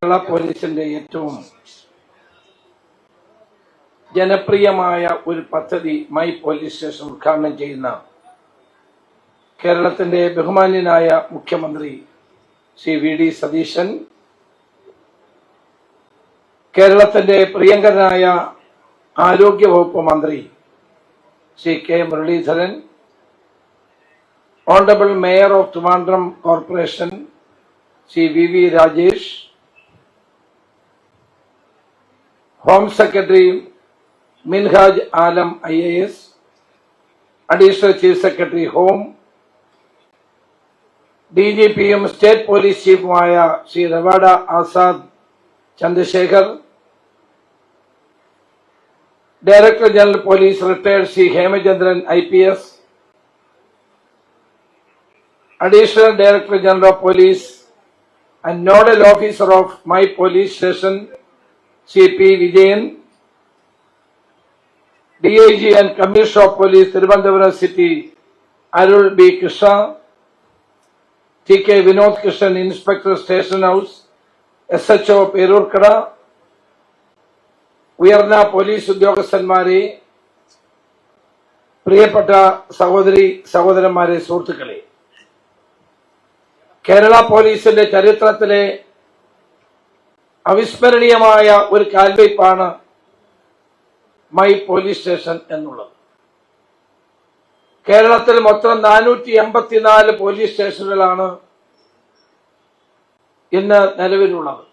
കേരള പോലീസിന്റെ ഏറ്റവും ജനപ്രിയമായ ഒരു പദ്ധതി മൈ പോലീസ് സ്റ്റേഷൻ ഉദ്ഘാടനം ചെയ്യുന്ന കേരളത്തിന്റെ ബഹുമാന്യനായ മുഖ്യമന്ത്രി ശ്രീ വി.ഡി. സതീശൻ, കേരളത്തിന്റെ പ്രിയങ്കരനായ ആരോഗ്യവകുപ്പ് മന്ത്രി Shri K Muraleedharan, honourable mayor of Trivandrum corporation Shri V Rajesh, home secretary Minhaj Alam IAS, additional chief secretary home, DGPയും സ്റ്റേറ്റ് പോലീസ് ചീഫുമായ Shri Ravada Azad Chandrasekhar, director general police retired Shri Hemachandran IPS, additional director general of police and nodal officer of my police station Shri P. Vijayan, DIG and Commissioner of Police Tiruvandavapuram City Arul B. Krishna, TK Vinod Krishnan, Inspector Station House, SHO Perurkada, ഉയർന്ന police ഉദ്യോഗസ്ഥന്മാരെ, പ്രിയപ്പെട്ട സഹോദരി സഹോദരന്മാരെ, സുഹൃത്തുക്കളെ, കേരള പോലീസിന്റെ ചരിത്രത്തിലെ അവിസ്മരണീയമായ ഒരു കാൽവയ്പാണ് മൈ പോലീസ് സ്റ്റേഷൻ എന്നുള്ളത്. കേരളത്തിൽ മൊത്തം 484 പോലീസ് സ്റ്റേഷനുകളാണ് ഇന്ന് നിലവിലുള്ളത്.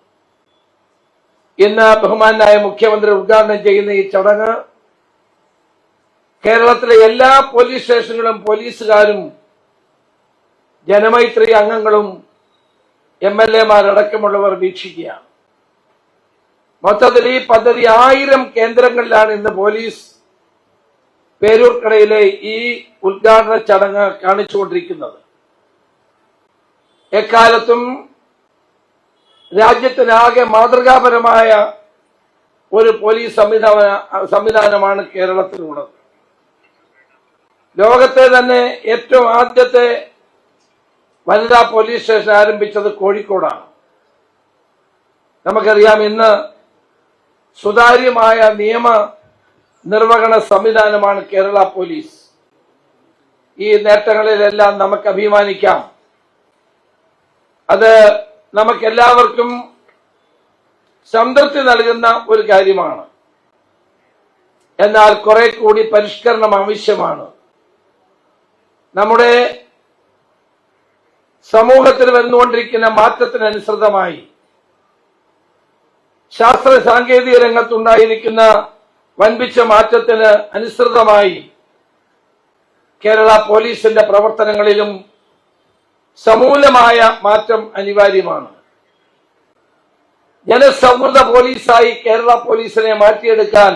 ഇന്ന് ബഹുമാനായ മുഖ്യമന്ത്രി ഉദ്ഘാടനം ചെയ്യുന്ന ഈ ചടങ്ങ് കേരളത്തിലെ എല്ലാ പോലീസ് സ്റ്റേഷനുകളും പോലീസുകാരും ജനമൈത്രി അംഗങ്ങളും MLA-മാരടക്കമുള്ളവർ വീക്ഷിക്കുകയാണ്. മൊത്തത്തിൽ ഈ പദ്ധതി 1000 കേന്ദ്രങ്ങളിലാണ് ഇന്ന് പോലീസ് പേരൂർക്കടയിലെ ഈ ഉദ്ഘാടന ചടങ്ങ് കാണിച്ചുകൊണ്ടിരിക്കുന്നത്. എക്കാലത്തും രാജ്യത്തിനാകെ മാതൃകാപരമായ ഒരു പോലീസ് സംവിധാനമാണ് കേരളത്തിലുള്ളത്. ലോകത്തെ തന്നെ ഏറ്റവും ആദ്യത്തെ വനിതാ പോലീസ് സ്റ്റേഷൻ ആരംഭിച്ചത് കോഴിക്കോടാണ്. നമുക്കറിയാം, ഇന്ന് സുതാര്യമായ നിയമ നിർവഹണ സംവിധാനമാണ് കേരള പോലീസ്. ഈ നേട്ടങ്ങളിലെല്ലാം നമുക്ക് അഭിമാനിക്കാം. അത് നമുക്കെല്ലാവർക്കും സംതൃപ്തി നൽകുന്ന ഒരു കാര്യമാണ്. എന്നാൽ കുറെ കൂടി പരിഷ്കരണം ആവശ്യമാണ്. നമ്മുടെ സമൂഹത്തിൽ വന്നുകൊണ്ടിരിക്കുന്ന മാറ്റത്തിനനുസൃതമായി, ശാസ്ത്ര സാങ്കേതിക രംഗത്തുണ്ടായിരിക്കുന്ന വൻപിച്ച മാറ്റത്തിന് അനുസൃതമായി കേരള പോലീസിന്റെ പ്രവർത്തനങ്ങളിലും സമൂലമായ മാറ്റം അനിവാര്യമാണ്. ജനസൗഹൃദ പോലീസായി കേരള പോലീസിനെ മാറ്റിയെടുക്കാൻ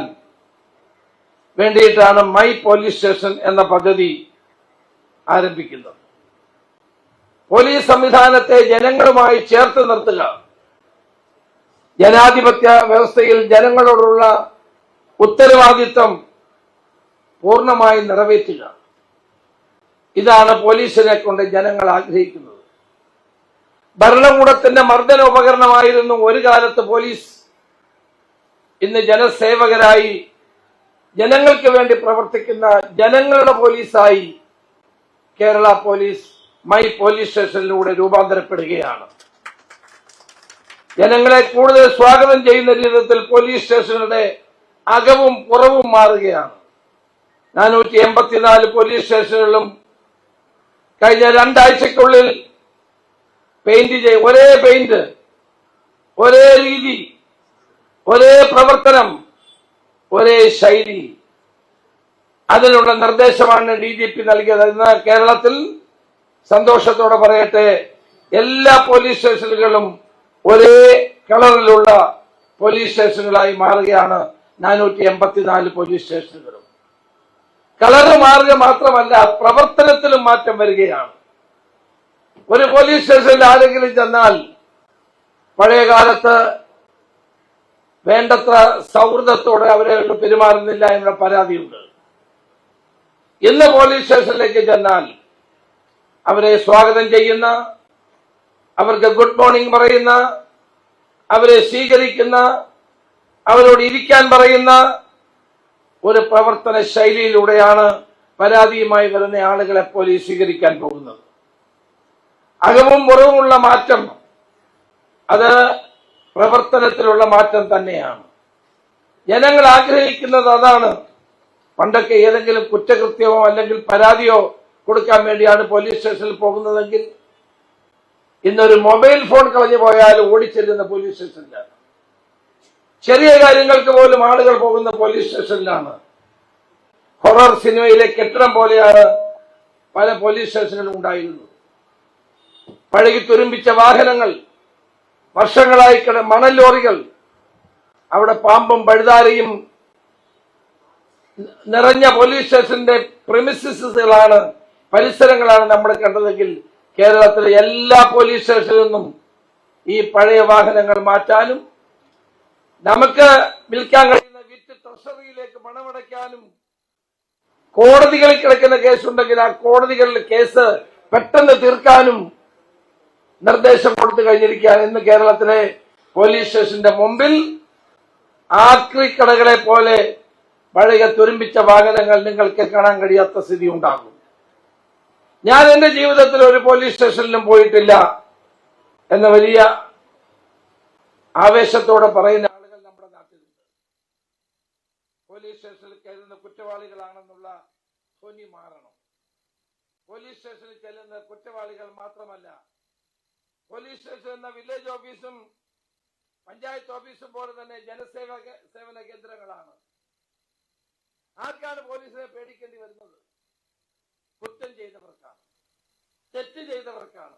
വേണ്ടിയിട്ടാണ് മൈ പോലീസ് സ്റ്റേഷൻ എന്ന പദ്ധതി ആരംഭിക്കുന്നത്. പോലീസ് സംവിധാനത്തെ ജനങ്ങളുമായി ചേർത്ത് നിർത്തുക, ജനാധിപത്യ വ്യവസ്ഥയിൽ ജനങ്ങളോടുള്ള ഉത്തരവാദിത്വം പൂർണ്ണമായി നിറവേറ്റുക, ഇതാണ് പോലീസിനെ കൊണ്ട് ജനങ്ങൾ ആഗ്രഹിക്കുന്നത്. ഭരണകൂടത്തിന്റെ മർദ്ദന ഉപകരണമായിരുന്നു ഒരു കാലത്ത് പോലീസ്. ഇന്ന് ജനസേവകരായി ജനങ്ങൾക്ക് വേണ്ടി പ്രവർത്തിക്കുന്ന ജനങ്ങളുടെ പോലീസായി കേരള പോലീസ് മൈ പോലീസ് സ്റ്റേഷനിലൂടെ രൂപാന്തരപ്പെടുകയാണ്. ജനങ്ങളെ കൂടുതൽ സ്വാഗതം ചെയ്യുന്ന രീതിയിൽ പോലീസ് സ്റ്റേഷനുകളുടെ അകവും പുറവും മാറുകയാണ്. 484 പോലീസ് സ്റ്റേഷനുകളിലും കഴിഞ്ഞ 2 ആഴ്ചക്കുള്ളിൽ ഒരേ പെയിന്റ്, ഒരേ രീതി, ഒരേ പ്രവർത്തനം, ഒരേ ശൈലി, അതിനുള്ള നിർദ്ദേശമാണ് DGP നൽകിയത്. ഇന്ന് കേരളത്തിൽ സന്തോഷത്തോടെ പറയട്ടെ, എല്ലാ പോലീസ് സ്റ്റേഷനുകളും ഒരേ കളറിലുള്ള പോലീസ് സ്റ്റേഷനുകളായി മാറുകയാണ്. 484 പോലീസ് സ്റ്റേഷനുകളും കളറ് മാറുക മാത്രമല്ല, പ്രവർത്തനത്തിലും മാറ്റം വരികയാണ്. ഒരു പോലീസ് സ്റ്റേഷനിൽ ആരെങ്കിലും ചെന്നാൽ പഴയ കാലത്ത് വേണ്ടത്ര സൗഹൃദത്തോടെ അവരെ പെരുമാറുന്നില്ല എന്ന പരാതിയുണ്ട്. ഇന്ന് പോലീസ് സ്റ്റേഷനിലേക്ക് ചെന്നാൽ അവരെ സ്വാഗതം ചെയ്യുന്ന, അവർക്ക് ഗുഡ് മോർണിംഗ് പറയുന്ന, അവരെ സ്വീകരിക്കുന്ന, അവരോട് ഇരിക്കാൻ പറയുന്ന ഒരു പ്രവർത്തന ശൈലിയിലൂടെയാണ് പരാതിയുമായി വരുന്ന ആളുകളെ പോലീസ് സ്വീകരിക്കാൻ പോകുന്നത്. അകവും പുറവുമുള്ള മാറ്റം അത് പ്രവർത്തനത്തിലുള്ള മാറ്റം തന്നെയാണ്. ജനങ്ങൾ ആഗ്രഹിക്കുന്നത് അതാണ്. പണ്ടൊക്കെ ഏതെങ്കിലും കുറ്റകൃത്യമോ അല്ലെങ്കിൽ പരാതിയോ കൊടുക്കാൻ വേണ്ടിയാണ് പോലീസ് സ്റ്റേഷനിൽ പോകുന്നതെങ്കിൽ ഇന്നൊരു മൊബൈൽ ഫോൺ കളഞ്ഞു പോയാൽ ഓടിച്ചെല്ലുന്ന പോലീസ് സ്റ്റേഷനിലാണ്. ചെറിയ കാര്യങ്ങൾക്ക് പോലും ആളുകൾ പോകുന്ന പോലീസ് സ്റ്റേഷനിലാണ്. ഹൊറർ സിനിമയിലെ കെട്ടിടം പോലെയാണ് പല പോലീസ് സ്റ്റേഷനുകളും ഉണ്ടായിരുന്നത്. പഴകി തുരുമ്പിച്ച വാഹനങ്ങൾ, വർഷങ്ങളായി മണൽ ലോറികൾ, അവിടെ പാമ്പും പഴുതാരയും നിറഞ്ഞ പോലീസ് സ്റ്റേഷന്റെ പ്രിമിസിസുകളാണ്, പരിസരങ്ങളാണ് നമ്മൾ കണ്ടതെങ്കിൽ കേരളത്തിലെ എല്ലാ പോലീസ് സ്റ്റേഷനിൽ നിന്നും ഈ പഴയ വാഹനങ്ങൾ മാറ്റാനും നമുക്ക് വിൽക്കാൻ കഴിയുന്ന വിറ്റ് ട്രഷറിയിലേക്ക് പണമടയ്ക്കാനും കോടതികളിൽ കിടക്കുന്ന കേസുണ്ടെങ്കിൽ ആ കോടതികളിൽ കേസ് പെട്ടെന്ന് തീർക്കാനും നിർദ്ദേശം കൊടുത്തു കഴിഞ്ഞിരിക്കുകയാണ്. ഇന്ന് കേരളത്തിലെ പോലീസ് സ്റ്റേഷന്റെ മുമ്പിൽ ആക്രിക്കടകളെ പോലെ പഴയ തുരുമ്പിച്ച വാഹനങ്ങൾ നിങ്ങൾക്ക് കാണാൻ കഴിയാത്ത സ്ഥിതി ഉണ്ടാകും. ഞാൻ എന്റെ ജീവിതത്തിൽ ഒരു പോലീസ് സ്റ്റേഷനിലും പോയിട്ടില്ല എന്ന വലിയ ആവേശത്തോടെ പറയുന്ന ആളുകൾ നമ്മുടെ നാട്ടിലുണ്ട്. പോലീസ് സ്റ്റേഷനിൽ കയറുന്ന കുറ്റവാളികളാണെന്നുള്ള ധ്വനി മാറണം. പോലീസ് സ്റ്റേഷനിൽ ചെല്ലുന്ന കുറ്റവാളികൾ മാത്രമല്ല, പോലീസ് സ്റ്റേഷൻ എന്ന വില്ലേജ് ഓഫീസും പഞ്ചായത്ത് ഓഫീസും പോലെ തന്നെ സേവന കേന്ദ്രങ്ങളാണ്. ആർക്കാണ് പോലീസിനെ പേടിക്കേണ്ടി വരുന്നത്? കുറ്റം ചെയ്തവർക്കാണ്, തെറ്റ് ചെയ്തവർക്കാണ്.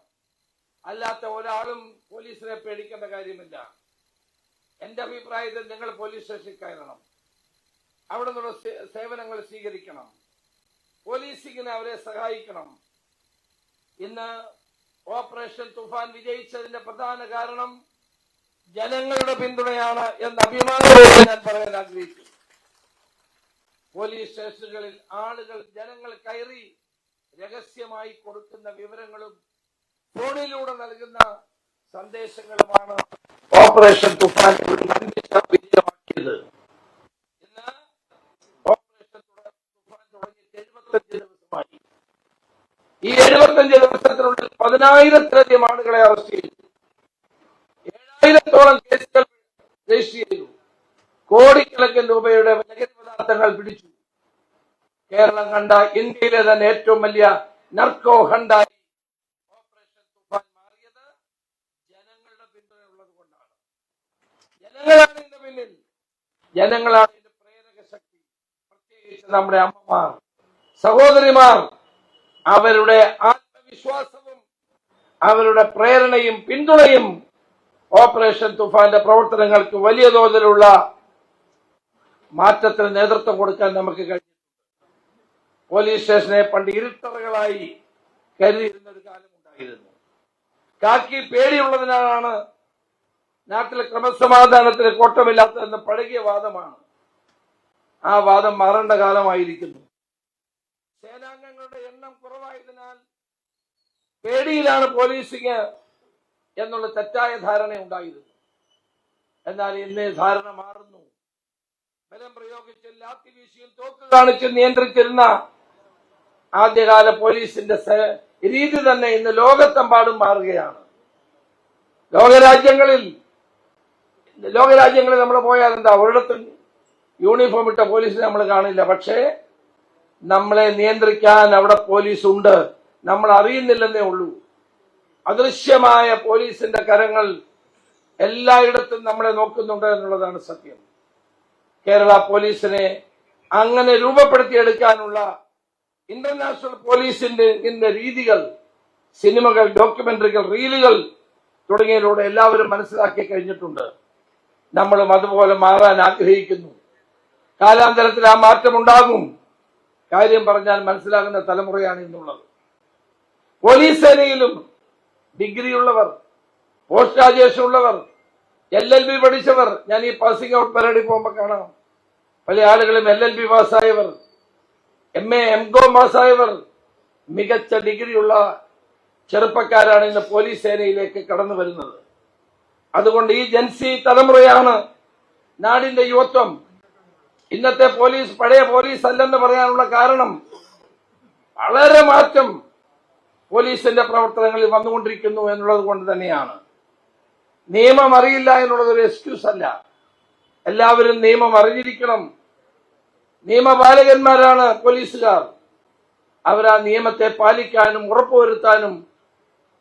അല്ലാത്ത ഒരാളും പോലീസിനെ പേടിക്കേണ്ട കാര്യമില്ല. എന്റെ അഭിപ്രായത്തിൽ നിങ്ങൾ പോലീസ് സ്റ്റേഷനിൽ കയറണം, അവിടെ നിന്നുള്ള സേവനങ്ങൾ സ്വീകരിക്കണം, പോലീസിങ്ങിന് അവരെ സഹായിക്കണം. ഇന്ന് ഓപ്പറേഷൻ തുഫാൻ വിജയിച്ചതിന്റെ പ്രധാന കാരണം ജനങ്ങളുടെ പിന്തുണയാണ് എന്ന അഭിമാനത്തോടെ ഞാൻ പറയാൻ ആഗ്രഹിക്കുന്നു. പോലീസ് സ്റ്റേഷനുകളിൽ ആളുകൾ, ജനങ്ങൾ കയറി രഹസ്യമായി കൊടുക്കുന്ന വിവരങ്ങളും ഫോണിലൂടെ നൽകുന്ന സന്ദേശങ്ങളുമാണ് ഓപ്പറേഷൻ തുഫാൻ വിജയമാക്കിയത്. ഇന്ന് ഓപ്പറേഷൻ തുഫാൻ തുടങ്ങി 75 ദിവസമായി. ഈ 75 ദിവസത്തിനുള്ളിൽ 10,000-ത്തിലധികം ആളുകളെ അറസ്റ്റ് ചെയ്തു, 7,000-ഓളം കേസുകൾ രജിസ്റ്റർ ചെയ്തു, കോടിക്കണക്കിന് രൂപയുടെ ലഹരി പദാർത്ഥങ്ങൾ പിടിച്ചു. കേരളം കണ്ട ഇന്ത്യയിലെ തന്നെ ഏറ്റവും വലിയ നർക്കോ ഹണ്ടായി ഓപ്പറേഷൻ തുഫാൻ മാറിയത് ജനങ്ങളുടെ പിന്തുണയുള്ളത് കൊണ്ടാണ്. ജനങ്ങളാണ് ഇതിന്റെ പിന്നിൽ, ജനങ്ങളാണ് ഇതിന്റെ പ്രേരക ശക്തി. പ്രത്യേകിച്ച് നമ്മുടെ അമ്മമാർ, സഹോദരിമാർ, അവരുടെ ആത്മവിശ്വാസവും അവരുടെ പ്രേരണയും പിന്തുണയും ഓപ്പറേഷൻ തുഫാന്റെ പ്രവർത്തനങ്ങൾക്ക് വലിയ തോതിലുള്ള മാറ്റത്തിന് നേതൃത്വം കൊടുക്കാൻ നമുക്ക് കഴിഞ്ഞു. പോലീസ് സ്റ്റേഷനെ പണ്ട് ഇരുട്ടറകളായി കരുതിയിരുന്ന ഒരു കാലം ഉണ്ടായിരുന്നു. കാക്കി പേടിയുള്ളതിനാലാണ് നാട്ടിലെ ക്രമസമാധാനത്തിന് കോട്ടമില്ലാത്തതെന്ന് പഴകിയ വാദമാണ്. ആ വാദം മാറേണ്ട കാലമായിരിക്കുന്നു. സേനാംഗങ്ങളുടെ എണ്ണം കുറവായതിനാൽ പേടിയിലാണ് പോലീസിങ് എന്നുള്ള തെറ്റായ ധാരണ ഉണ്ടായിരുന്നു. എന്നാൽ ഇന്ന് ധാരണ മാറുന്നു. ബലം പ്രയോഗിച്ച്, ലാത്തി വീശിയും തോക്ക് കാണിച്ച് നിയന്ത്രിച്ചിരുന്ന ആദ്യകാല പോലീസിന്റെ രീതി തന്നെ ഇന്ന് ലോകത്തെമ്പാടും മാറുകയാണ്. ലോകരാജ്യങ്ങളിൽ നമ്മൾ പോയാൽ എന്താ, ഒരിടത്തും യൂണിഫോം ഇട്ട പോലീസിനെ നമ്മൾ കാണില്ല. പക്ഷേ നമ്മളെ നിയന്ത്രിക്കാൻ അവിടെ പോലീസ് ഉണ്ട്, നമ്മൾ അറിയുന്നില്ലെന്നേ ഉള്ളൂ. അദൃശ്യമായ പോലീസിന്റെ കരങ്ങൾ എല്ലായിടത്തും നമ്മളെ നോക്കുന്നുണ്ട് എന്നുള്ളതാണ് സത്യം. കേരള പോലീസിനെ അങ്ങനെ രൂപപ്പെടുത്തിയെടുക്കാനുള്ള ഇന്റർനാഷണൽ പോലീസിന്റെ രീതികൾ, സിനിമകൾ, ഡോക്യുമെന്ററികൾ, റീലുകൾ തുടങ്ങിയതിലൂടെ എല്ലാവരും മനസ്സിലാക്കി കഴിഞ്ഞിട്ടുണ്ട്. നമ്മളും അതുപോലെ മാറാൻ ആഗ്രഹിക്കുന്നു. കാലാന്തരത്തിൽ ആ മാറ്റം ഉണ്ടാകും. കാര്യം പറഞ്ഞാൽ മനസ്സിലാകുന്ന തലമുറയാണ് ഇന്നുള്ളത്. പോലീസ് സേനയിലും ഡിഗ്രിയുള്ളവർ, പോസ്റ്റ് ഗ്രാജുവേഷൻ ഉള്ളവർ, LLB പഠിച്ചവർ, ഞാൻ ഈ പാസിംഗ് ഔട്ട് പരേഡിൽ പോകുമ്പോൾ കാണാം പല ആളുകളും LLB പാസ്സായവർ, MA MCom പാസ്സായവർ, മികച്ച ഡിഗ്രിയുള്ള ചെറുപ്പക്കാരാണ് ഇന്ന് പോലീസ് സേനയിലേക്ക് കടന്നു വരുന്നത്. അതുകൊണ്ട് ഈ ജൻസി തലമുറയാണ് നാടിന്റെ യുവത്വം. ഇന്നത്തെ പോലീസ് പഴയ പോലീസ് അല്ലെന്ന് പറയാനുള്ള കാരണം വളരെ മാറ്റം പോലീസിന്റെ പ്രവർത്തനങ്ങളിൽ വന്നുകൊണ്ടിരിക്കുന്നു എന്നുള്ളത് കൊണ്ട് തന്നെയാണ്. നിയമം അറിയില്ല എന്നുള്ളത് ഒരു എക്സ്ക്യൂസ് അല്ല. എല്ലാവരും നിയമം അറിഞ്ഞിരിക്കണം. നിയമപാലകന്മാരാണ് പോലീസുകാർ. അവർ ആ നിയമത്തെ പാലിക്കാനും ഉറപ്പുവരുത്താനും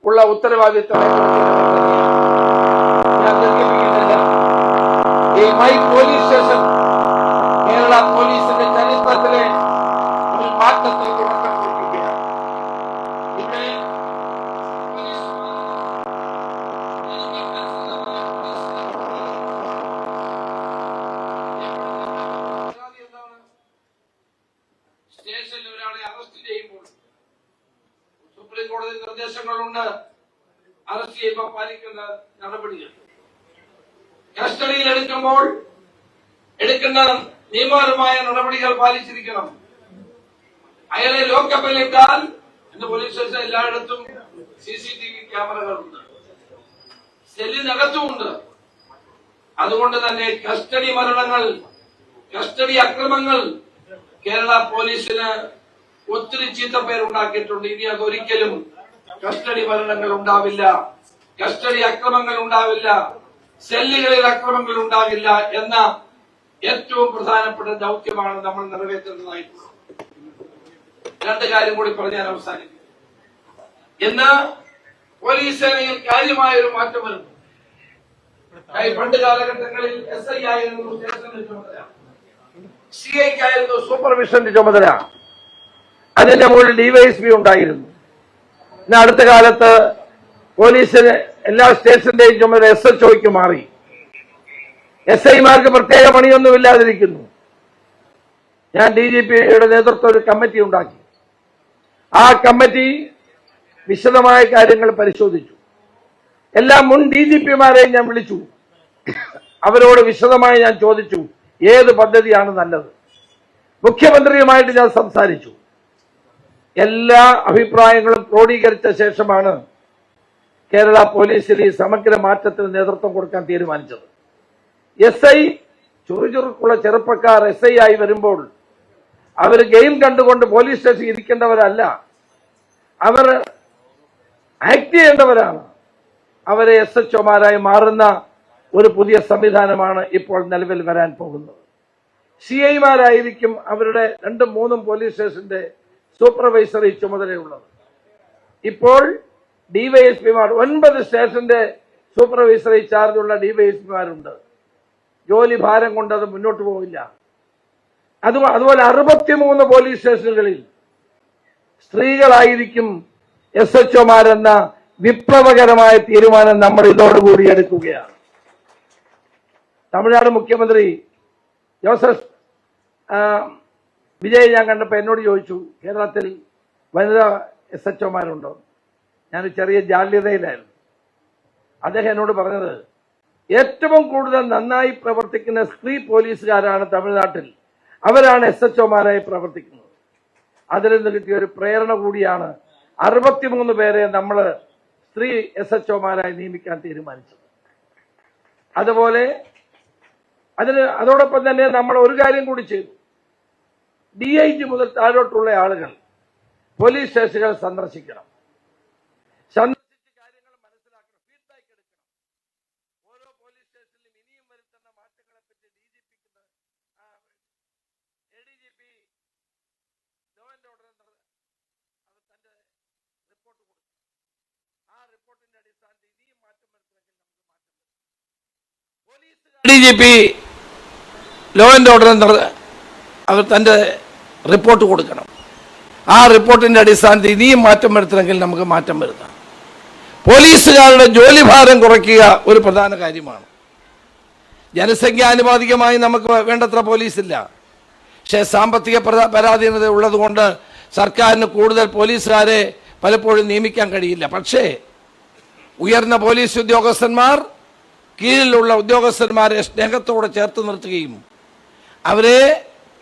ഉള്ള ഉത്തരവാദിത്തം ഞാൻ ദീർഘിപ്പിക്കുന്നില്ല. ഈ മൈ പോലീസ് സ്റ്റേഷൻ കേരള പോലീസിന്റെ ചരിത്രത്തിലെ ഒരു മാറ്റത്തിൽ തുടക്കം കുറിക്കുകയാണ്. ഇവിടെ സ്റ്റേഷനിൽ ഒരാളെ അറസ്റ്റ് ചെയ്യുമ്പോൾ സുപ്രീം കോടതി നിർദ്ദേശങ്ങളുണ്ട്. അറസ്റ്റ് ചെയ്യുമ്പോൾ പാലിക്കുന്ന നടപടികൾ, കസ്റ്റഡിയിൽ എടുക്കുമ്പോൾ എടുക്കുന്ന നിയമപരമായ നടപടികൾ പാലിച്ചിരിക്കണം. അയാളെ ലോക്കപ്പിലിട്ടാൽ ഇന്ന് പോലീസ് സ്റ്റേഷൻ എല്ലായിടത്തും CCTV ക്യാമറകളുണ്ട്, സെല്ലിനകത്തുമുണ്ട്. അതുകൊണ്ട് തന്നെ കസ്റ്റഡി മരണങ്ങൾ, കസ്റ്റഡി അക്രമങ്ങൾ കേരള പോലീസിന് ഒത്തിരി ചീത്തപ്പേരുണ്ടാക്കിയിട്ടുണ്ട്. ഇനി അതൊരിക്കലും കസ്റ്റഡി മരണങ്ങൾ ഉണ്ടാവില്ല, കസ്റ്റഡി അക്രമങ്ങൾ ഉണ്ടാവില്ല, സെല്ലുകളിൽ അക്രമങ്ങൾ ഉണ്ടാകില്ല എന്ന ഏറ്റവും പ്രധാനപ്പെട്ട ദൗത്യമാണ് നമ്മൾ നിറവേറ്റേണ്ടതായിട്ടുള്ളത്. രണ്ട് കാര്യം കൂടി പറഞ്ഞ് ഞാൻ അവസാനിക്കും. ഇന്ന് പോലീസ് സേനയിൽ കാര്യമായ ഒരു മാറ്റം വരുന്നു. പണ്ട് കാലഘട്ടങ്ങളിൽ SI ആയിരുന്നു സ്റ്റേഷന്റെ ചുമതല, CIക്കായിരുന്നു സൂപ്പർവിഷന്റെ ചുമതല, അതിന്റെ മുകളിൽ DYSP ഉണ്ടായിരുന്നു. ഇന്ന് അടുത്ത കാലത്ത് പോലീസിന് എല്ലാ സ്റ്റേഷന്റെയും ചുമതല SHOയ്ക്ക് മാറി. SIമാർക്ക് പ്രത്യേക പണിയൊന്നുമില്ലാതിരിക്കുന്നു. ഞാൻ DGPയുടെ നേതൃത്വം ഒരു കമ്മിറ്റി ഉണ്ടാക്കി. ആ കമ്മിറ്റി വിശദമായ കാര്യങ്ങൾ പരിശോധിച്ചു. എല്ലാ മുൻ DGPമാരെയും ഞാൻ വിളിച്ചു. അവരോട് വിശദമായി ഞാൻ ചോദിച്ചു ഏത് പദ്ധതിയാണ് നല്ലത്. മുഖ്യമന്ത്രിയുമായിട്ട് ഞാൻ സംസാരിച്ചു. എല്ലാ അഭിപ്രായങ്ങളും ക്രോഡീകരിച്ച ശേഷമാണ് കേരള പോലീസിൽ ഈ സമഗ്ര മാറ്റത്തിന് നേതൃത്വം കൊടുക്കാൻ തീരുമാനിച്ചത്. SI ചുറുചുറുക്കുള്ള ചെറുപ്പക്കാർ SI ആയി വരുമ്പോൾ അവർ ഗെയിം കണ്ടുകൊണ്ട് പോലീസ് സ്റ്റേഷൻ ഇരിക്കേണ്ടവരല്ല, അവർ ആക്ട് ചെയ്യേണ്ടവരാണ്. അവരെ SHOമാരായി മാറുന്ന ഒരു പുതിയ സംവിധാനമാണ് ഇപ്പോൾ നിലവിൽ വരാൻ പോകുന്നത്. CIമാരായിരിക്കും അവരുടെ 2-3 പോലീസ് സ്റ്റേഷന്റെ സൂപ്പർവൈസറി ചുമതലയുള്ളത്. ഇപ്പോൾ DYSPമാർ 9 സ്റ്റേഷന്റെ സൂപ്പർവൈസറി ചാർജുള്ള DYSPമാരുണ്ട്. ജോലി ഭാരം കൊണ്ട് അത് മുന്നോട്ട് പോവില്ല. അതുപോലെ 63 പോലീസ് സ്റ്റേഷനുകളിൽ സ്ത്രീകളായിരിക്കും SHOമാരെന്ന വിപ്ലവകരമായ തീരുമാനം നമ്മൾ ഇതോടുകൂടി എടുക്കുകയാണ്. തമിഴ്നാട് മുഖ്യമന്ത്രി ജോസഫ് വിജയ് ഞാൻ കണ്ടപ്പോൾ എന്നോട് ചോദിച്ചു, കേരളത്തിൽ വനിതാ SHOമാരുണ്ടോ? ഞാൻ ചെറിയ ജാള്യതയിലായിരുന്നു. അദ്ദേഹം എന്നോട് പറഞ്ഞത് ഏറ്റവും കൂടുതൽ നന്നായി പ്രവർത്തിക്കുന്ന സ്ത്രീ പോലീസുകാരാണ് തമിഴ്നാട്ടിൽ, അവരാണ് SHOമാരായി പ്രവർത്തിക്കുന്നത്. അതിൽ നിന്ന് കിട്ടിയ ഒരു പ്രേരണ കൂടിയാണ് 63 പേരെ നമ്മൾ സ്ത്രീ SHOമാരായി നിയമിക്കാൻ തീരുമാനിച്ചത്. അതുപോലെ അതോടൊപ്പം തന്നെ നമ്മൾ ഒരു കാര്യം കൂടി ചെയ്തു. DIG മുതൽ താഴോട്ടുള്ള ആളുകൾ പോലീസ് സ്റ്റേഷനുകൾ സന്ദർശിക്കണം, സന്ദർശിച്ച് കാര്യങ്ങൾ മനസ്സിലാക്കണം, ഫീഡ്ബാക്ക് എടുക്കണം. ഓരോ പോലീസ് സ്റ്റേഷനിലും ഇനിയും വരുത്തുന്ന മാറ്റങ്ങളെ പറ്റി ADGP ലോ ആൻഡ് ഓർഡർ അത് തന്റെ റിപ്പോർട്ട് കൊടുക്കും. ആ റിപ്പോർട്ടിന്റെ അടിസ്ഥാനത്തിൽ ഇനിയും മാറ്റം വരുത്തണമെങ്കിൽ നമുക്ക് മാറ്റം വരും. Police ADGP law and order അവർ തന്റെ റിപ്പോർട്ട് കൊടുക്കണം. ആ റിപ്പോർട്ടിന്റെ അടിസ്ഥാനത്തിൽ ഇനിയും മാറ്റം വരുത്തണമെങ്കിൽ നമുക്ക് മാറ്റം വരുത്താം. പോലീസുകാരുടെ ജോലിഭാരം കുറയ്ക്കുക ഒരു പ്രധാന കാര്യമാണ്. ജനസംഖ്യാനുപാതികമായി നമുക്ക് വേണ്ടത്ര പോലീസില്ല. പക്ഷേ സാമ്പത്തിക പരാധീനത ഉള്ളതുകൊണ്ട് സർക്കാരിന് കൂടുതൽ പോലീസുകാരെ പലപ്പോഴും നിയമിക്കാൻ കഴിയില്ല. പക്ഷേ ഉയർന്ന പോലീസ് ഉദ്യോഗസ്ഥന്മാർ കീഴിലുള്ള ഉദ്യോഗസ്ഥന്മാരെ സ്നേഹത്തോടെ ചേർത്ത് നിർത്തുകയും അവരെ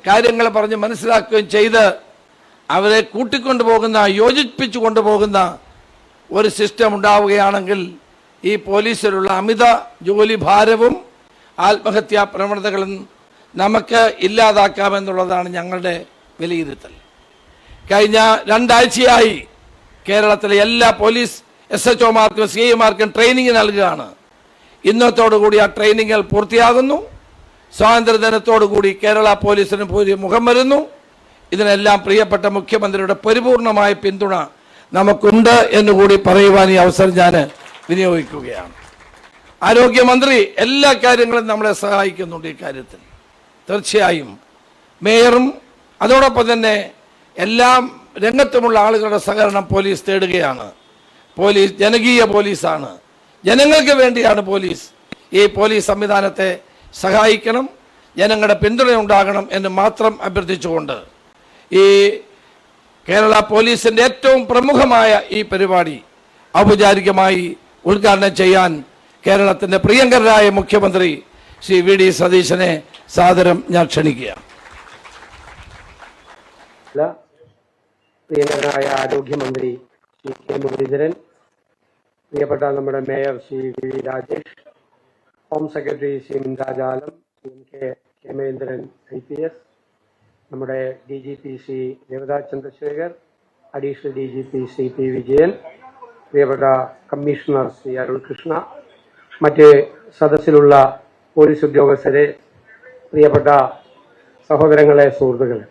കാര്യങ്ങൾ പറഞ്ഞ് മനസ്സിലാക്കുകയും ചെയ്ത് അവരെ കൂട്ടിക്കൊണ്ടുപോകുന്ന, യോജിപ്പിച്ചു കൊണ്ടുപോകുന്ന ഒരു സിസ്റ്റം ഉണ്ടാവുകയാണെങ്കിൽ ഈ പോലീസിലുള്ള അമിത ജോലി ഭാരവും ആത്മഹത്യാ പ്രവണതകളും നമുക്ക് ഇല്ലാതാക്കാമെന്നുള്ളതാണ് ഞങ്ങളുടെ വിലയിരുത്തൽ. കഴിഞ്ഞ 2 ആഴ്ചയായി കേരളത്തിലെ എല്ലാ പോലീസ് SHOമാർക്കും CIമാർക്കും ട്രെയിനിങ് നൽകുകയാണ്. ഇന്നത്തോടുകൂടി ആ ട്രെയിനിങ്ങുകൾ പൂർത്തിയാകുന്നു. സ്വാതന്ത്ര്യദിനത്തോടുകൂടി കേരള പോലീസിന് പുതിയ മുഖം വരുന്നു. ഇതിനെല്ലാം പ്രിയപ്പെട്ട മുഖ്യമന്ത്രിയുടെ പരിപൂർണമായ പിന്തുണ നമുക്കുണ്ട് എന്നുകൂടി പറയുവാൻ ഈ അവസരം ഞാൻ വിനിയോഗിക്കുകയാണ്. ആരോഗ്യമന്ത്രി എല്ലാ കാര്യങ്ങളും നമ്മളെ സഹായിക്കുന്നുണ്ട്. ഈ കാര്യത്തിൽ തീർച്ചയായും മേയറും അതോടൊപ്പം തന്നെ എല്ലാ രംഗത്തുമുള്ള ആളുകളുടെ സഹകരണം പോലീസ് തേടുകയാണ്. പോലീസ് ജനകീയ പോലീസാണ്, ജനങ്ങൾക്ക് വേണ്ടിയാണ് പോലീസ്. ഈ പോലീസ് സംവിധാനത്തെ സഹായിക്കണം, ജനങ്ങളുടെ പിന്തുണയുണ്ടാകണം എന്ന് മാത്രം അഭ്യർത്ഥിച്ചുകൊണ്ട് ഈ കേരള പോലീസിൻ്റെ ഏറ്റവും പ്രമുഖമായ ഈ പരിപാടി ഔപചാരികമായി ഉദ്ഘാടനം ചെയ്യാൻ കേരളത്തിൻ്റെ പ്രിയങ്കരനായ മുഖ്യമന്ത്രി ശ്രീ VD സതീശനെ സാദരം ഞാൻ ക്ഷണിക്കുകയാണ്. പ്രിയങ്കരനായ ആരോഗ്യമന്ത്രി ശ്രീ K മുരളീധരൻ, പ്രിയപ്പെട്ട നമ്മുടെ mayor Shri VV Rajesh, home secretary Shri Minraj Alam, K Mahendran IPS, നമ്മുടെ DGP Shri Devadas Chandrasekhar, additional DGP Shri P Vijayan, പ്രിയപ്പെട്ട കമ്മീഷണർ ശ്രീ അരുൾ കൃഷ്ണ, മറ്റ് സദസ്സിലുള്ള പോലീസ് ഉദ്യോഗസ്ഥരെ, പ്രിയപ്പെട്ട സഹോദരങ്ങളെ, സുഹൃത്തുക്കളെ,